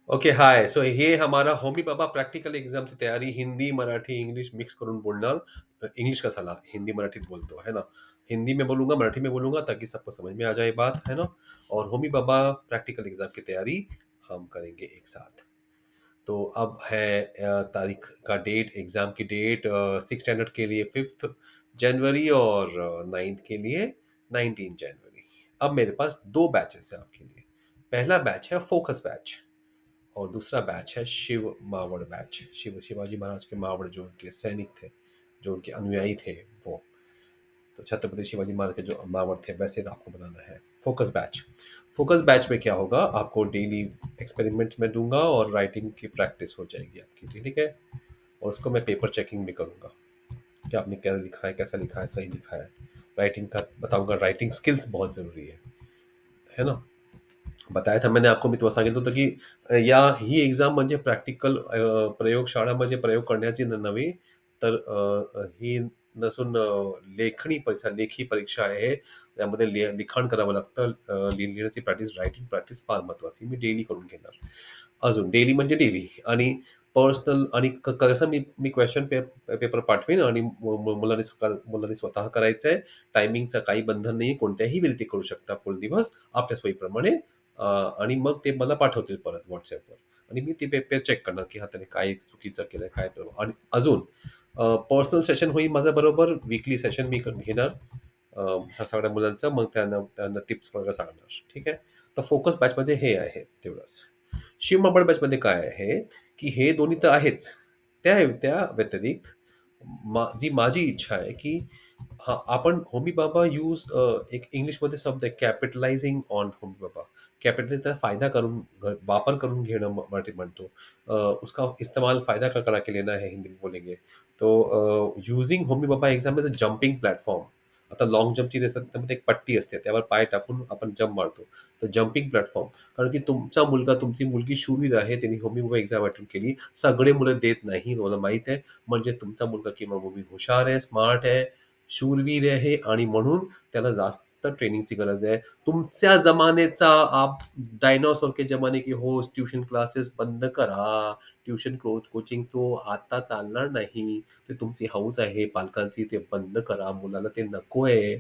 Okay, हाय. So हे हमारा होमी बाबा प्रॅक्टिकल एक्झामची तयारी हिंदी, मराठी, इंग्लिश मिक्स करून बोलणार. इंग्लिश का साला हिंदी मराठी बोलतो है ना. हिंदी में बोलूंगा, मराठी में बोलूंगा ताकि सबको समझ में आ जाए बात, है ना. और होमी बाबा प्रैक्टिकल एग्जाम की तैयारी हम करेंगे एक साथ. तो अब है तारीख का डेट, एग्जाम की डेट. 6 स्टैंडर्ड के लिए 5 जनवरी और 9th के लिए 19 जनवरी. अब मेरे पास दो बैचेस हैं आपके लिए. पहला बैच है फोकस बैच और दूसरा बैच है शिव मावड़ बैच. शिवाजी महाराज के मावड़ जो उनके सैनिक थे, जो उनके अनुयायी थे, वो. तो छत्रपति शिवाजी महाराज के जो मावड़ थे वैसे आपको बनाना है. Focus batch. फोकस बैच में क्या होगा, आपको डेली एक्सपेरिमेंट में दूंगा और राइटिंग की प्रैक्टिस हो जाएगी आपकी, ठीक है. और उसको मैं पेपर चेकिंग भी करूंगा कि आपने क्या लिखा है, कैसा लिखा है, सही लिखा है. राइटिंग का बताऊंगा. राइटिंग स्किल्स बहुत जरूरी है ना. बताया था मैंने आपको. मी तुम्हाला सांगितलं होतं की या ही एक्झाम म्हणजे प्रॅक्टिकल प्रयोगशाळा म्हणजे प्रयोग करण्याची नव्हे, तर ही नसून लेखणी परीक्षा, लेखी परीक्षा आहे. त्यामध्ये लिखाण करावं लागतं. लिहिण्याची प्रॅक्टिस, रायटिंग प्रॅक्टिस फार महत्वाची. मी डेली करून घेणार. अजून डेली म्हणजे डेली. आणि पर्सनल आणि कसं मी मी क्वेश्चन पेपर पाठवेन आणि मुलांनी स्वतः करायचं आहे. टायमिंगचं काही बंधन नाही. कोणत्याही वेळी ते करू शकता फुल दिवस आपल्या सोयीप्रमाणे. आणि मग ते मला पाठवतील परत WhatsAppवर आणि मी ते पेपर चेक करणार की हा त्याने काय चुकीचं केलंय, काय आणि अजून पर्सनल सेशन होईल माझं बरोबर. वीकली सेशन मी घेणार सगळ्या मुलांचं. मग त्यांना त्यांना टिप्स वगैरे सांगणार, ठीक आहे. तर फोकस बॅचमध्ये हे आहे तेवढंच. शिव माबळ बॅचमध्ये काय आहे की हे दोन्ही तर आहेच. त्या त्या व्यतिरिक्त जी माझी इच्छा आहे की हा आपण होमी बाबा यूज, एक इंग्लिशमध्ये शब्द आहे कॅपिटलाइजिंग ऑन होमी बाबा. कैपिटल फायदा करून वापर करून घेणं मराठी म्हणतो. उसका इस्तेमाल फायदा का करा के लेना है हिंदी में बोलेंगे. तो यूजिंग होमी बाबा exam is a jumping platform. आता लॉंग जम्पची रेस असते त्यामध्ये एक पट्टी असते, त्यावर पाय टाकून आपण जम्प मारतो. तर जम्पिंग प्लॅटफॉर्म. कारण की तुमचा मुलगा, तुमची मुलगी शूरवीर आहे, त्यांनी होमी बाबा एक्झाम अटेंड केली. सगळे मुलं देत नाही, मला माहित आहे. म्हणजे तुमचा मुलगा किंवा मुलगी हुशार आहे, स्मार्ट आहे, शूरवीर आहे आणि म्हणून त्याला जास्त ट्रेनिंगची गरज आहे. तुमच्या जमानेचा आप डायनोसॉर के जमाने की हो ट्यूशन क्लासेस बंद करा. ट्यूशन कोचिंग तो आता चालणार नाही. ते तुमची हौस आहे पालकांची, ते बंद करा. मुलाला ते नको आहे.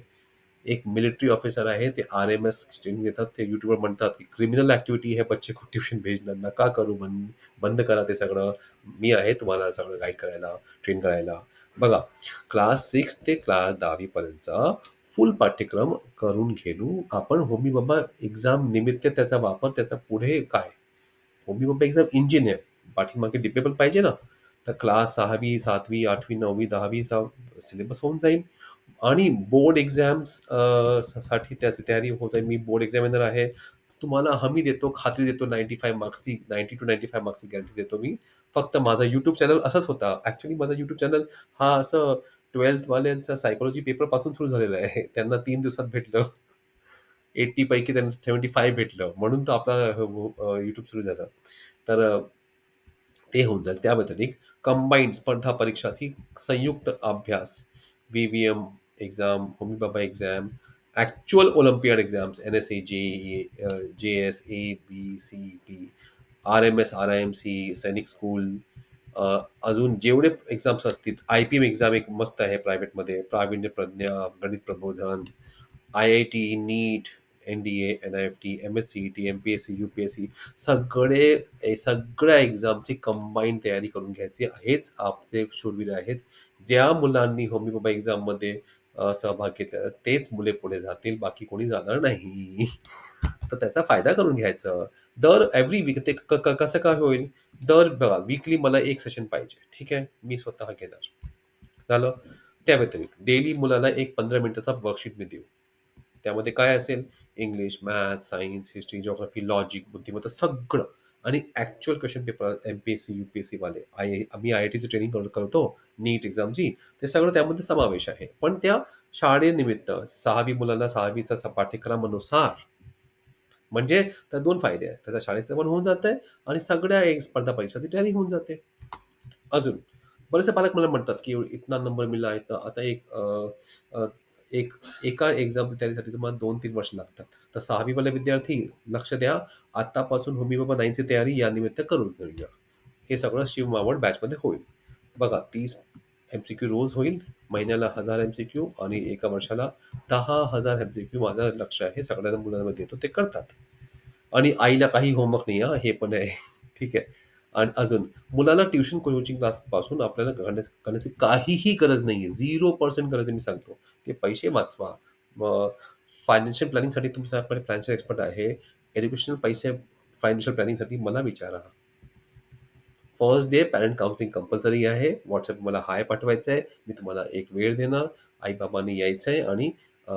एक मिलिट्री ऑफिसर आहे, ते RMS ट्रेनिंग देतात. ते युट्यूबवर म्हणतात की क्रिमिनल ऍक्टिव्हिटी है बच्चे को ट्यूशन भेजना, नका करू. बंद बंद करा ते सगळं. मी आहे तुम्हाला सगळं गाईड करायला, ट्रेन करायला. बघा, क्लास 6 ते क्लास 10वी पर्यंतचा फुल पाठ्यक्रम करून घेऊ आपण. होमी बाबा एक्झाम निमित्त त्याचा वापर, त्याचा पुढे काय. होमी बाबा एक्झाम इंजिन आहे, पाठीमागे डिपेबल पाहिजे ना. तर क्लास 6वी, 7वी, 8वी, 9वी, 10वीचा सिलेबस होऊन जाईल. आणि बोर्ड एक्झाम्स साठी त्याची तयारी होत आहे. मी बोर्ड एक्झामिनर आहे. तुम्हाला हमी देतो, खात्री देतो. 90 to 95 मार्क्सची गॅरंटी देतो मी. फक्त माझा युट्यूब चॅनल असंच होता. ऍक्च्युली माझा युट्यूब चॅनल हा असं 12th वाल्यांचा सायकोलॉजी पेपर पासून सुरू झालेला आहे. त्यांना 3 दिवसात भेटलं. 80 पैकी त्यांना 75 भेटलं, म्हणून तर आपला युट्यूब सुरू झालं. तर ते होऊन जाईल. त्या व्यतिरिक्त कंबाईंड स्पर्धा परीक्षाची संयुक्त अभ्यास, VVM एक्झाम, होमी बाबा exam, actual olympiad exams, NSA, JEE, JS, ABCD, RMS, RIMC, सैनिक स्कूल, अजून जेवढे एक्झाम्स असतील. IPM एक्झाम एक मस्त आहे प्रायव्हेटमध्ये, प्रावीण्य प्रज्ञा, गणित प्रबोधन, IIT, नीट, NDA, NIFT, MSCET, MPSC, UPSC, सगळ्या एक्झामची कंबाईन तयारी करून घ्यायची. हेच आपले शूरवीर आहेत. ज्या मुलांनी होमी बाबा एक्झाममध्ये सहभाग घेतला तेच मुले पुढे जातील, बाकी कोणी जाणार नाही. तर त्याचा फायदा करून घ्यायचा. दर एव्हरी वीक ते कसं काय होईल. दर बघा, वीकली मला एक सेशन पाहिजे, ठीक आहे. मी स्वतः घेणार. झालं. त्या व्यतिरिक्त डेली मुलाला एक 15 मिनिटाचा वर्कशीट मी देऊ. त्यामध्ये काय असेल, English, math, science, history, geography, logic, बुद्धिमत्ता सगळं. आणि actual question paper MPSC UPSC वाले, आम्ही IITची ट्रेनिंग करतो, नीट एक्झामची, ते सगळं त्यामध्ये समावेश आहे. पण त्या शाळेनिमित्त 6वी मुलांना 6वीचा पाठ्यक्रमानुसार. म्हणजे त्या दोन फायदे आहेत. त्याचा शाळेचं पण होऊन जातंय आणि सगळ्या एक स्पर्धा परीक्षाची तयारी होऊन जाते. अजून बरेचसे पालक मला म्हणतात की इतना नंबर मिला आहे. तर आता अ, एक एका एक्झाम तयारीसाठी तुम्हाला 2-3 वर्ष लागतात. तर 6वी वाले विद्यार्थी लक्ष द्या. आत्तापासून होमी बाबा 9ची तयारी या निमित्त करून घेऊया. हे सगळं शिव मावळ बॅचमध्ये होईल. बघा 30 एम-सी-क्यू रोज होईल. महिन्याला 1000 एम-सी-क्यू आणि एका वर्षाला 10,000 एम-सी-क्यू माझं लक्ष आहे. सगळ्या मुलांना देतो ते करतात. आणि आईला काही होमवर्क नाही हां, हे पण आहे. ठीक आहे. आणि अजून मुलाला ट्युशन कोचिंग क्लासपासून आपल्याला करण्याची काहीही गरज नाहीये. 0% गरज आहे मी सांगतो. ते पैसे वाचवा. मग फायनान्शियल प्लॅनिंगसाठी तुमच्याकडे फायनान्शियल एक्सपर्ट आहे. एज्युकेशनल पैसे फायनान्शियल प्लॅनिंगसाठी मला विचारा. First day parent counselling compulsory आहे. WhatsApp मला हाय पाठवायचं आहे. मी तुम्हाला एक वेळ देणार. आई-बाबांनी यायचं आहे आणि अ,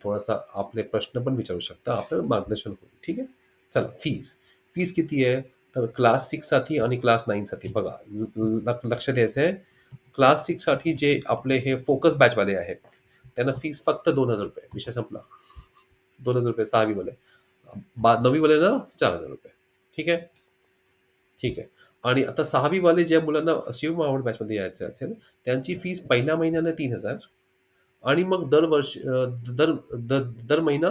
थोडासा आपले प्रश्न पण विचारू शकता. आपलं मार्गदर्शन होईल. ठीक आहे? चला फीस. फीस किती आहे? तर क्लास 6 साठी आणि क्लास 9 साठी बघा लक्ष द्यायचं आहे. क्लास 6 साठी जे आपले हे फोकस बॅचवाले आहेत, त्यांना फीस फक्त ₹2000 विषय संपला. ₹2000 6वी वाले. 9वी वाल्याला ₹4000 ठीक आहे? ठीक आहे. आणि आता 6वी वाले ज्या मुलांना शिव मावळ बॅचमध्ये यायचं असेल, त्यांची फीस पहिल्या महिन्याला 3000 आणि मग दर दर दर महिना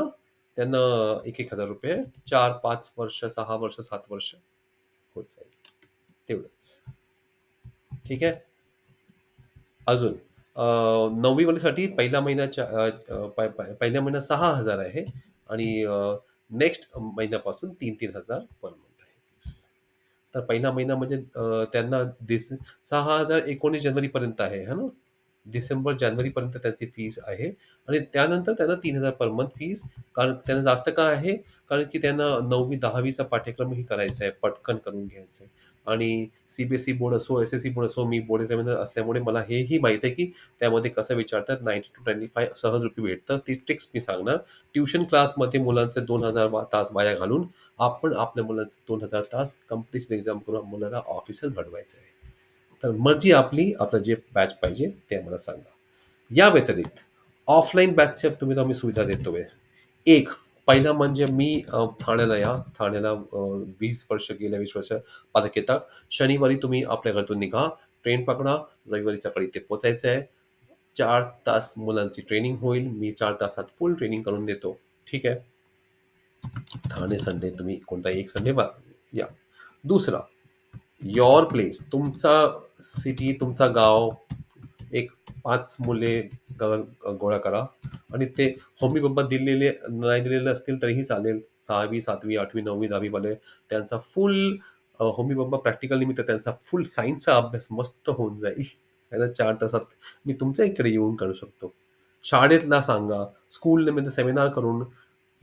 त्यांना ₹1,000 4-5 वर्ष, 6 वर्ष, 7 वर्ष होत जाईल. तेवढंच. ठीक आहे. अजून 9वी वाल्यासाठी पहिल्या महिन्याच्या पहिल्या महिन्यात 6,000 आहे आणि नेक्स्ट महिन्यापासून 3,000 पर मंथ आहे. तर पहिला महिना म्हणजे त्यांना 6,000 19 जानेवारीपर्यंत आहे है ना. डिसेंबर जानेवारीपर्यंत त्याची फीस आहे आणि त्यानंतर त्यांना 3,000 पर मंथ फीस. कारण त्यांना जास्त का आहे? कारण की त्यांना 9वी 10वीचा पाठ्यक्रमही करायचा आहे, पटकन करून घ्यायचं आहे. आणि सीबीएसई बोर्ड असो, एसएससी बोर्ड असो, मी बोर्ड एक्झामिनर असल्यामुळे मला हेही माहिती आहे की त्यामध्ये कसं विचारतात. 90 to 95 सहज रुपये भेटतं. ती ट्रिक्स मी सांगणार. ट्युशन क्लासमध्ये मुलांचे 2,000 तास वाया घालून आपण आपल्या मुलांचे 2,000 तास कम्प्लीट एक्झाम करून मुलाला ऑफिसर घडवायचं आहे. तर मर्जी आपली, आपलं जे बॅच पाहिजे ते आम्हाला सांगा. या व्यतिरिक्त ऑफलाईन बॅचच्या तुम्ही आम्ही सुविधा देतोय. एक पहिला म्हणजे मी ठाण्याला या. ठाण्याला 20 वर्ष गेल्या 20 वर्ष पालक येतात. शनिवारी तुम्ही आपल्या घरातून निघा, ट्रेन पकडा, रविवारी सकाळी इथे पोहोचायचं आहे. 4 तास मुलांची ट्रेनिंग होईल. मी 4 तासात फुल ट्रेनिंग करून देतो. ठीक आहे. ठाणे संडे तुम्ही कोणताही एक संडे या. दुसरा युअर प्लेस, तुमचा सिटी, तुमचा गाव, एक 5 मुले गोळा करा आणि ते होमी बाबा दिलेले नाही दिलेले असतील तरीही चालेल. 6वी, 7वी, 8वी, 9वी, 10वी वाले त्यांचा फुल होमी बाबा प्रॅक्टिकल निमित्त त्यांचा फुल सायन्सचा अभ्यास मस्त होऊन जाईल. त्याला 4 तासात मी तुमच्या इकडे येऊन करू शकतो. शाळेतला सांगा, स्कूल निमित्त सेमिनार करून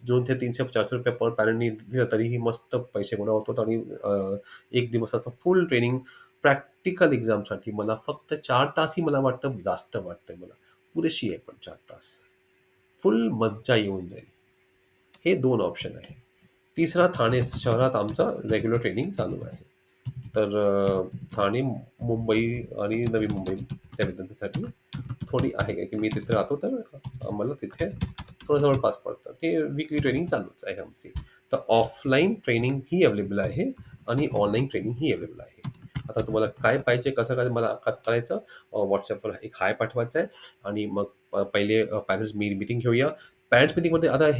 200 ते 300-400 पर पॅरेंटनी दिलं तरीही मस्त पैसे गोळा होतात आणि एक दिवसाचं फुल ट्रेनिंग प्रॅक्टिकल एक्झामसाठी मला फक्त 4 तासही मला वाटतं जास्त वाटतंय मला. पुरेशी आहे पण 4 तास. फुल मज्जा येऊन जाईल. हे 2 ऑप्शन आहे. तिसरा ठाणे शहरात आमचं रेग्युलर ट्रेनिंग चालू आहे. तर ठाणे, मुंबई आणि नवी मुंबई त्या विद्यार्थ्यांसाठी थोडी आहे काय की मी तिथे राहतो तर आम्हाला तिथे थोडं जवळपास पडतं. ते वीकली ट्रेनिंग चालूच आहे आमची. तर ऑफलाईन ट्रेनिंग ही अवेलेबल आहे आणि ऑनलाईन ट्रेनिंग ही अवेलेबल आहे. आता तुम्हाला काय पाहिजे, कसं काय मला कसं करायचं, WhatsAppवर एक हाय पाठवायचा आहे आणि मग पहिले पॅरेंट्स मीटिंग घेऊया. पॅरेंट्स मीटिंगमध्ये आता हे